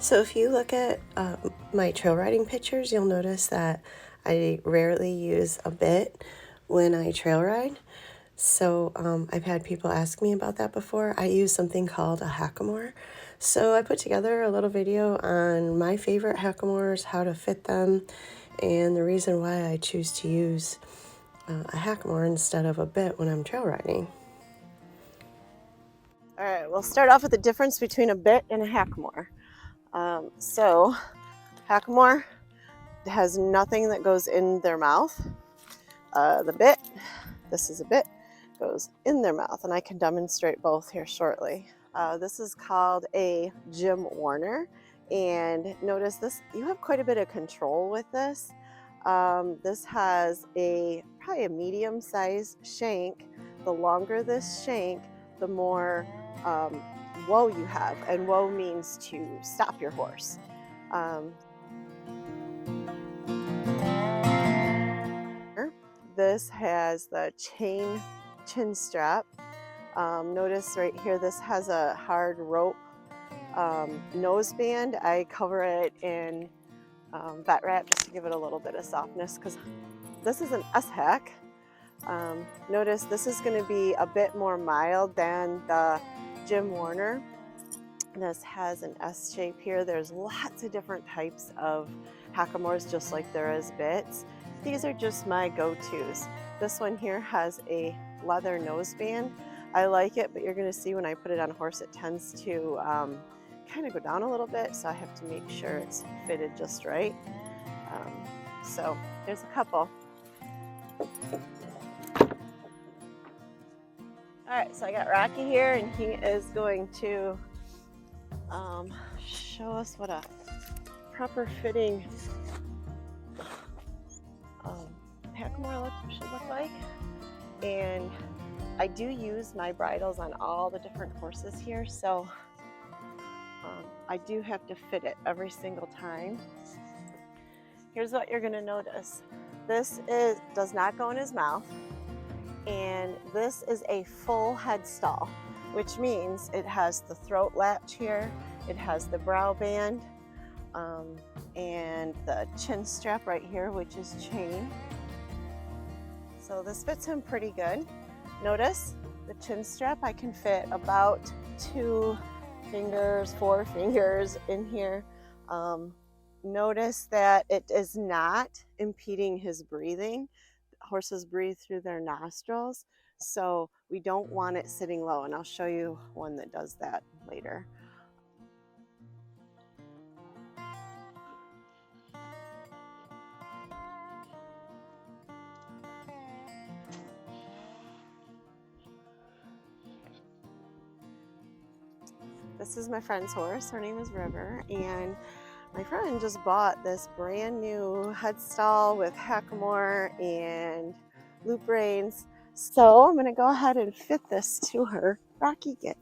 So if you look at my trail riding pictures, you'll notice that I rarely use a bit when I trail ride. So I've had people ask me about that before. I use something called a hackamore. So I put together a little video on my favorite hackamores, how to fit them, and the reason why I choose to use a hackamore instead of a bit when I'm trail riding. All right, we'll start off with the difference between a bit and a hackamore. So hackamore has nothing that goes in their mouth. The bit, this is a bit, goes in their mouth, and I can demonstrate both here shortly. This is called a Jim Warner, and notice this, you have quite a bit of control with this. This has probably a medium sized shank. The longer this shank, the more woe you have, and woe means to stop your horse. This has the chin strap. Notice right here, this has a hard rope noseband. I cover it in vet wrap just to give it a little bit of softness, because this is an S-hack. Notice this is going to be a bit more mild than the Jim Warner. This has an S shape here. There's lots of different types of hackamores, just like there is bits. These are just my go-tos. This one here has a leather noseband. I like it, but you're going to see when I put it on a horse, it tends to kind of go down a little bit, so I have to make sure it's fitted just right. So there's a couple. All right, so I got Rocky here, and he is going to show us what a proper fitting hackamore should look like. And I do use my bridles on all the different horses here, so I do have to fit it every single time. Here's what you're going to notice. This does not go in his mouth, and this is a full head stall, which means it has the throat latch here, it has the brow band, and the chin strap right here, which is chain. So this fits him pretty good. Notice the chin strap, I can fit about 2 fingers, 4 fingers in here. Notice that it is not impeding his breathing. Horses breathe through their nostrils, so we don't want it sitting low, and I'll show you one that does that later. This is my friend's horse. Her name is River, and my friend just bought this brand new head stall with hackamore and loop reins. So I'm going to go ahead and fit this to her. Rocky, get.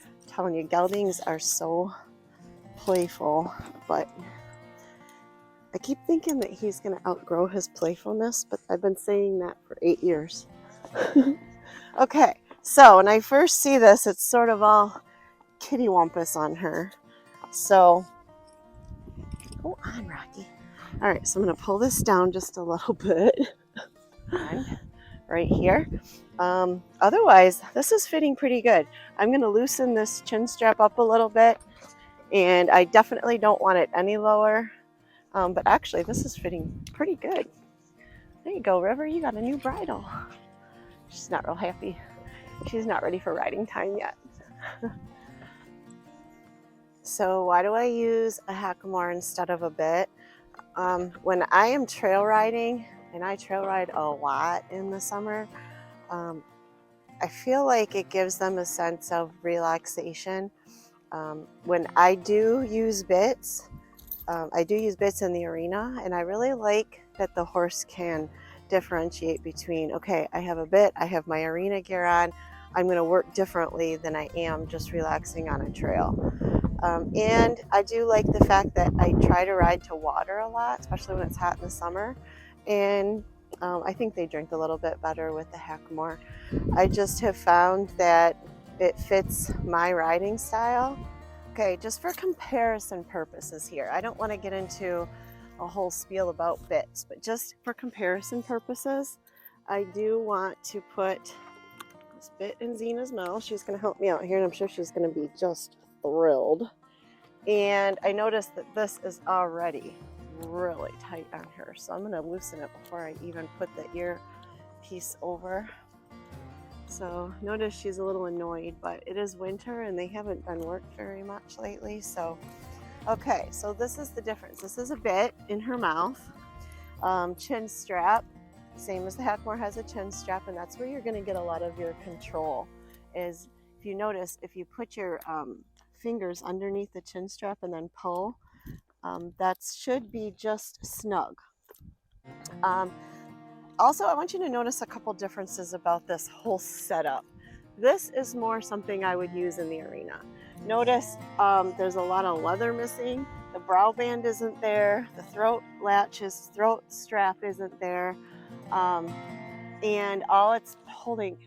I'm telling you, geldings are so playful, but I keep thinking that he's going to outgrow his playfulness, but I've been saying that for 8 years. Okay, so when I first see this, it's sort of all kittywampus on her. So, go on, Rocky. All right, so I'm going to pull this down just a little bit. Right here. Otherwise, this is fitting pretty good. I'm going to loosen this chin strap up a little bit, and I definitely don't want it any lower. But actually, this is fitting pretty good. There you go, River. You got a new bridle. She's not real happy. She's not ready for riding time yet. So why do I use a hackamore instead of a bit? When I am trail riding, and I trail ride a lot in the summer, I feel like it gives them a sense of relaxation. When I do use bits, in the arena, and I really like that the horse can differentiate between, okay, I have a bit, I have my arena gear on, I'm going to work differently than I am just relaxing on a trail. And I do like the fact that I try to ride to water a lot, especially when it's hot in the summer, and I think they drink a little bit better with the hackamore. I just have found that it fits my riding style Okay, just for comparison purposes here, I don't want to get into a whole spiel about bits, but just for comparison purposes, I do want to put this bit in Zena's mouth. She's going to help me out here, and I'm sure she's going to be just thrilled. And I noticed that this is already really tight on her, so I'm going to loosen it before I even put the ear piece over. So notice she's a little annoyed, but it is winter and they haven't done work very much lately. So, okay, so this is the difference. This is a bit in her mouth, chin strap, same as the Hackamore has a chin strap, and that's where you're going to get a lot of your control. Is if you notice, if you put your fingers underneath the chin strap and then pull, that should be just snug. Also, I want you to notice a couple differences about this whole setup. This is more something I would use in the arena. Notice there's a lot of leather missing. The brow band isn't there. The throat strap isn't there. And all it's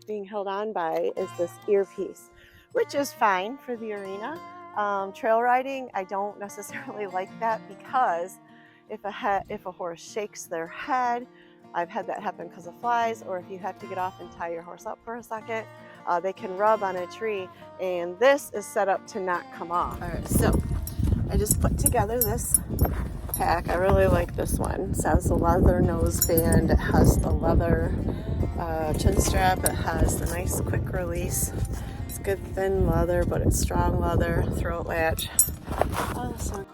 being held on by is this earpiece, which is fine for the arena. Trail riding, I don't necessarily like that, because if a horse shakes their head, I've had that happen because of flies, or if you have to get off and tie your horse up for a second, they can rub on a tree, and this is set up to not come off. All right, so I just put together this pack. I really like this one. It has the leather nose band, it has the leather chin strap, it has the nice quick release. It's good thin leather, but it's strong leather, throat latch. Awesome.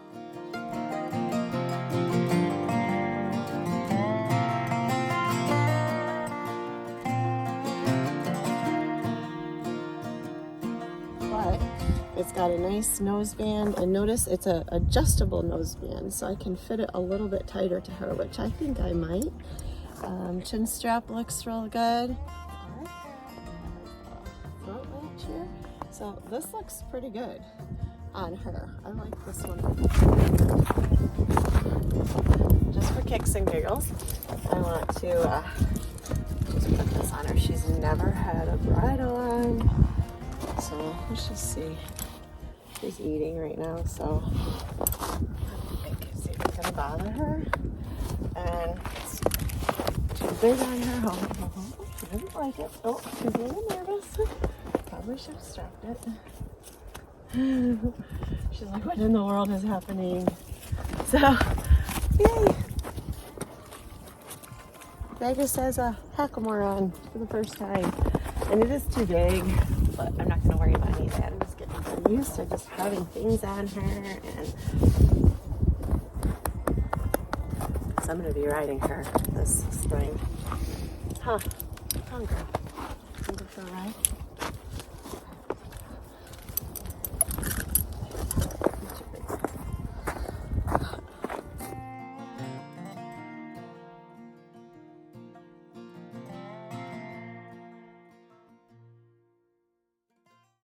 But it's got a nice noseband, and notice it's an adjustable noseband, so I can fit it a little bit tighter to her, which I think I might. Chin strap looks real good. Throat latch here. So this looks pretty good on her. I like this one. Just for kicks and giggles, I want to just put this on her. She's never had a bridle on. So let's just see. She's eating right now, so see if it's gonna bother her. And it's too big on her. She doesn't like it. Oh, she's a little nervous. Probably should have strapped it. She's like, what in the world is happening? So, yay! Vegas has a Hackamore on for the first time. And it is too big, but I'm not going to worry about any of that. I'm just getting used to just having things on her. And so I'm going to be riding her this spring. Huh. Hungry. Hungry for a ride?